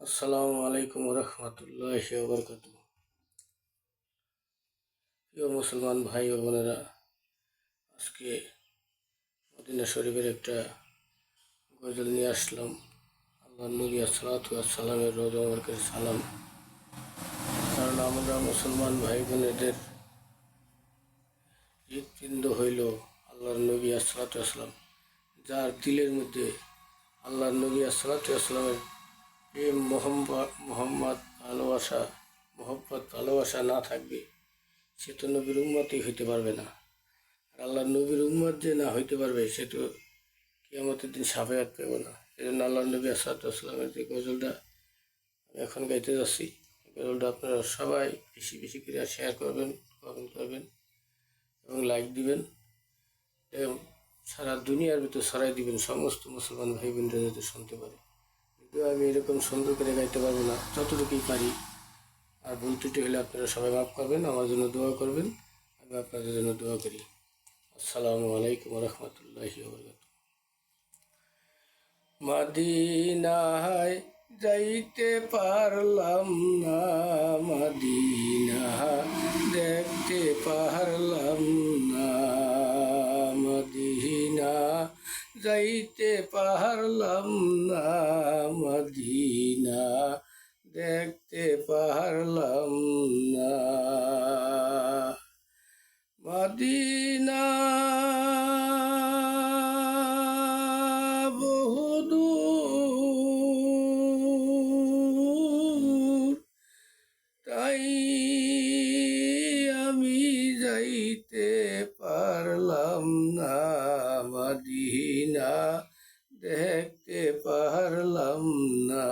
আসসালামু আলাইকুম রহমতুল্লাহি ওয়া বারাকাতুহু। প্রিয় মুসলমান ভাই ও বোনেরা, আজকে মদিনা শরীফের একটা গজল নিয়ে আসলাম। আল্লাহ নবী আসসালাতু ওয়াসসালামের রোজা মুবারকের সালাম। কারণ আমরা মুসলমান ভাই বোনেদের হৃৎপিণ্ড হইল আল্লাহর নবী আসসালাতু ওয়াসসালাম। যার দিলের মধ্যে আল্লাহর নবী আসসালাতু ওয়াসসালামের প্রেম মোহাম্মদ ভালোবাসা না থাকবে, সে তো নবীর উম্মতই হইতে পারবে না। আর আল্লাহর নবীর উম্মত যে না হইতে পারবে, সে তো কিয়ামতের দিন শাফায়াত পেব না। এই জন্য আল্লাহর নবী সাল্লাল্লাহু আলাইহি ওয়াসাল্লামের যে গজলটা আমি এখন গাইতে যাচ্ছি, গজলটা আপনারা সবাই বেশি বেশি করে শেয়ার করবেন, কমেন্ট করবেন এবং লাইক দিবেন এবং সারা দুনিয়ার ভিতর ছড়াই দিবেন, সমস্ত মুসলমান ভাই বোনরা যাতে শুনতে পারে। যদিও আমি এরকম সুন্দর করে গাইতে পারবো না, যতটুকুই পারি। আর ভুল ত্রুটি হলে আপনারা সবাই মাফ করবেন, আমার জন্য দোয়া করবেন, আমি আপনাদের জন্য দোয়া করি। আসসালামু আলাইকুম রহমতুল্লাহি ওয়া বারাকাতুহু। মদিনায় যাইতে পারলাম না, মদিনা দেখতে পারলাম না, মদিনা যাইতে পারলাম না, মদিনা দেখতে পারলাম না, মদিনা বহুদূর, তাই আমি যাইতে পারলাম না, মদিনা দেখতে পারলাম না,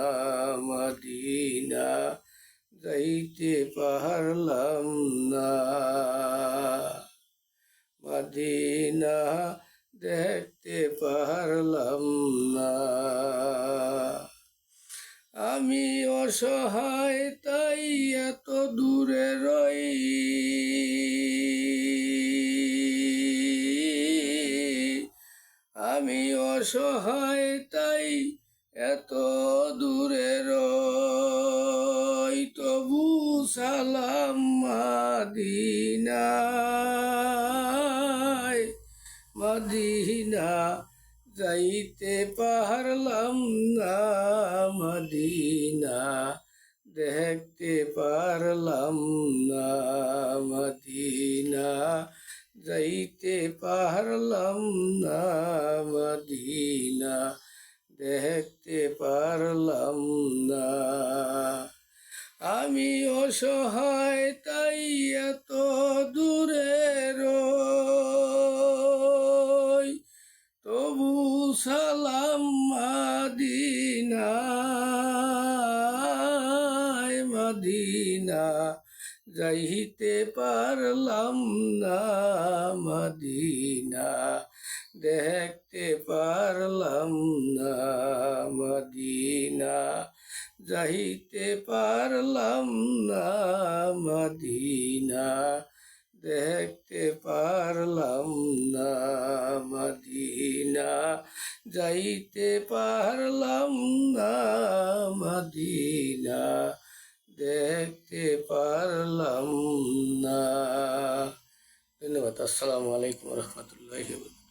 মদিনা যাইতে পারলাম না, মদিনা দেখতে পারলাম না। আমি অসহায় তাই এত দূরে রই, আমি অসহায় তাই এত দূরে রই, তবু সালাম মদিনায়, মদিনা যাইতে পারলাম না, মদিনা দেখতে পারলাম না, মদিনা যাইতে পারলাম না, মদিনা দেখতে পারলাম না। আমি অসহায় তাই এত দূরে রই, তবু সালাম মদিনায়, মদিনা যাইতে পারলাম না, মদিনা দেখতে পারলাম না, মদিনা যাইতে পারলাম না, মদিনা দেখতে পারলাম না, মদিনা যাইতে পারলাম না, মদিনা দেখতে পারলাম না। ধন্যবাদ। আসসালামু আলাইকুম রহমতুল্লাহি ওয়া বারাকাতুহু।